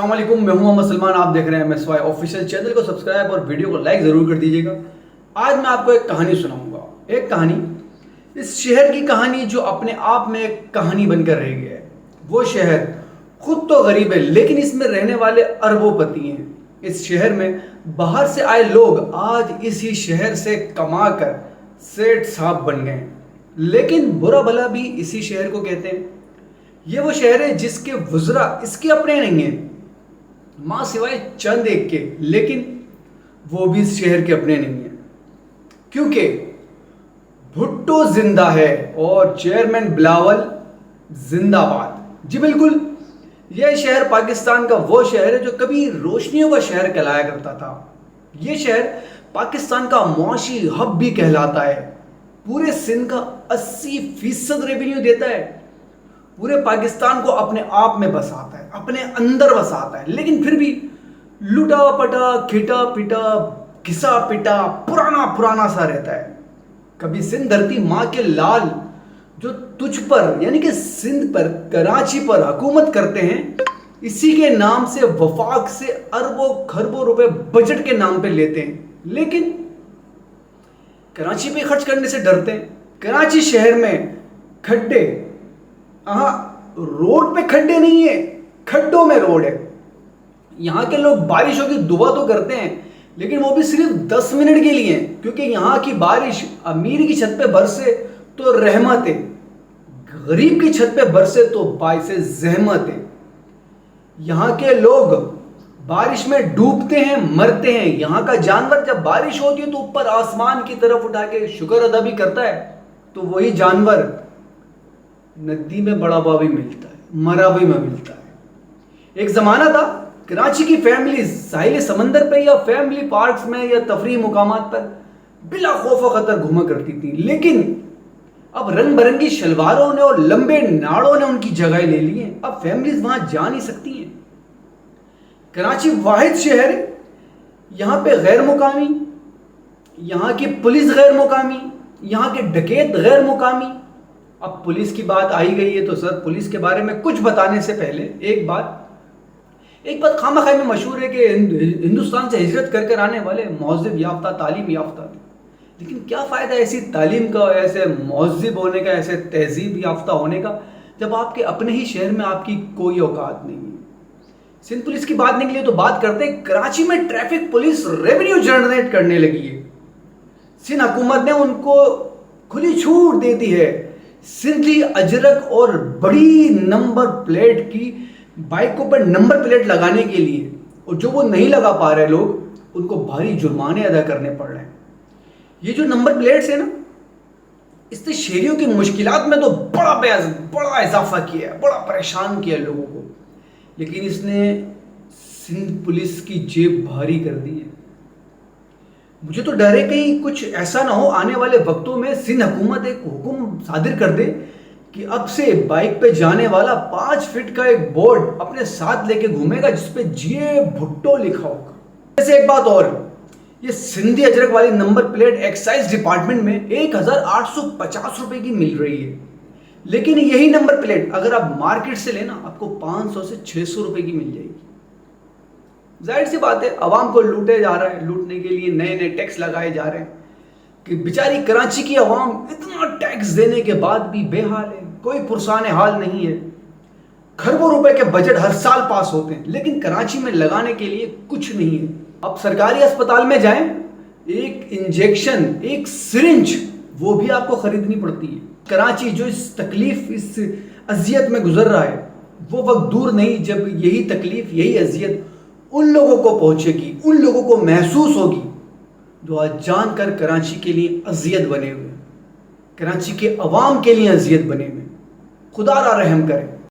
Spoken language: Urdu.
السلام علیکم، میں ہوں محمد سلمان. آپ دیکھ رہے ہیں MSY آفیشیل. چینل کو سبسکرائب اور ویڈیو کو لائک ضرور کر دیجیے گا. آج میں آپ کو ایک کہانی سناؤں گا. ایک کہانی، اس شہر کی کہانی جو اپنے آپ میں ایک کہانی بن کر رہ گیا ہے. وہ شہر خود تو غریب ہے لیکن اس میں رہنے والے اربوں پتی ہیں. اس شہر میں باہر سے آئے لوگ آج اسی شہر سے کما کر سیٹ صاحب بن گئے ہیں. لیکن برا بھلا بھی اسی شہر کو کہتے ہیں. یہ وہ شہر ہے جس کے وزراء اس کے اپنے نہیں ہیں، ماں سوائے چند ایک کے، لیکن وہ بھی اس شہر کے اپنے نہیں ہیں. کیونکہ بھٹو زندہ ہے اور چیئرمین بلاول زندہ باد. جی بالکل، یہ شہر پاکستان کا وہ شہر ہے جو کبھی روشنیوں کا شہر کہلایا کرتا تھا. یہ شہر پاکستان کا معاشی ہب بھی کہلاتا ہے. پورے سندھ کا 80% ریونیو دیتا ہے. پورے پاکستان کو اپنے آپ میں بساتا ہے، اپنے اندر بساتا ہے. لیکن پھر بھی لٹا پٹا، کھٹا پٹا، گھسا پٹا، پرانا سا رہتا ہے. کبھی سندھ دھرتی ماں کے لال جو تجھ پر یعنی کہ سندھ پر، کراچی پر حکومت کرتے ہیں، اسی کے نام سے وفاق سے اربوں خربوں روپے بجٹ کے نام پہ لیتے ہیں. لیکن کراچی پہ خرچ کرنے سے ڈرتے ہیں. کراچی شہر میں کھڈے، روڈ پہ کھڈے نہیں ہیں، کھڈوں میں روڈ ہے. یہاں کے لوگ بارشوں کی دعا تو کرتے ہیں لیکن وہ بھی صرف 10 منٹ کے لیے ہیں. کیونکہ یہاں کی بارش امیر کی چھت پہ برسے تو رحمت ہے، غریب کی چھت پہ برسے تو باعث زحمت ہے. یہاں کے لوگ بارش میں ڈوبتے ہیں، مرتے ہیں. یہاں کا جانور جب بارش ہوتی ہے تو اوپر آسمان کی طرف اٹھا کے شکر ادا بھی کرتا ہے. تو وہی جانور ندی میں بڑا ہوا بھی ملتا ہے، مرا بھی میں ملتا ہے. ایک زمانہ تھا کراچی کی فیملیز ساحل سمندر پہ یا فیملی پارکس میں یا تفریح مقامات پر بلا خوف و خطر گھوما کرتی تھی. لیکن اب رنگ برنگی شلواروں نے اور لمبے ناڑوں نے ان کی جگہ لے لی ہیں. اب فیملیز وہاں جا نہیں سکتی ہیں. کراچی واحد شہر ہے، یہاں پہ غیر مقامی، یہاں کی پولیس غیر مقامی، یہاں کے ڈکیت غیر مقامی. اب پولیس کی بات آئی گئی ہے تو سر پولیس کے بارے میں کچھ بتانے سے پہلے ایک بات خامہ خواہ میں مشہور ہے کہ ہندوستان سے ہجرت کر آنے والے مہذب یافتہ، تعلیم یافتہ تھے. لیکن کیا فائدہ ایسی تعلیم کا، ایسے مہذب ہونے کا، ایسے تہذیب یافتہ ہونے کا، جب آپ کے اپنے ہی شہر میں آپ کی کوئی اوقات نہیں ہے. سندھ پولیس کی بات نکلی تو بات کرتے ہیں. کراچی میں ٹریفک پولیس ریونیو جنریٹ کرنے لگی ہے. سندھ حکومت نے ان کو کھلی چھوٹ دے دی ہے. سندھی اجرک اور بڑی نمبر پلیٹ کی بائکوں پر نمبر پلیٹ لگانے کے لیے، اور جو وہ نہیں لگا پا رہے لوگ، ان کو بھاری جرمانے ادا کرنے پڑ رہے ہیں. یہ جو نمبر پلیٹس ہیں نا، اس نے شہریوں کی مشکلات میں تو بڑا اضافہ کیا ہے، بڑا پریشان کیا لوگوں کو. لیکن اس نے سندھ پولیس کی جیب بھاری کر دی ہے. مجھے تو ڈر ہے کہیں کچھ ایسا نہ ہو آنے والے وقتوں میں سندھ حکومت ایک حکم صادر کر دے کہ اب سے بائک پہ جانے والا 5 فٹ کا ایک بورڈ اپنے ساتھ لے کے گھومے گا جس پہ جے بھٹو لکھا ہوگا. جیسے ایک بات اور، یہ سندھی اجرک والی نمبر پلیٹ ایکسائز ڈپارٹمنٹ میں 1850 روپے کی مل رہی ہے. لیکن یہی نمبر پلیٹ اگر آپ مارکیٹ سے لینا آپ کو 500 سے 600 روپے کی مل جائے گی. ظاہر سی بات ہے عوام کو لوٹے جا رہا ہے، لوٹنے کے لیے نئے ٹیکس لگائے جا رہے ہیں کہ بیچاری کراچی کی عوام اتنا ٹیکس دینے کے بعد بھی بے حال ہے، کوئی پرسان حال نہیں ہے. کھربوں روپے کے بجٹ ہر سال پاس ہوتے ہیں لیکن کراچی میں لگانے کے لیے کچھ نہیں ہے. اب سرکاری اسپتال میں جائیں، ایک انجیکشن، ایک سرنج، وہ بھی آپ کو خریدنی پڑتی ہے. کراچی جو اس تکلیف، اس اذیت میں گزر رہا ہے، وہ وقت دور نہیں جب یہی تکلیف، یہی اذیت ان لوگوں کو پہنچے گی، ان لوگوں کو محسوس ہوگی جو آج جان کر کراچی کے لیے اذیت بنے ہوئے، کراچی کے عوام کے لیے اذیت بنے ہوئے. خدا را رحم کرے.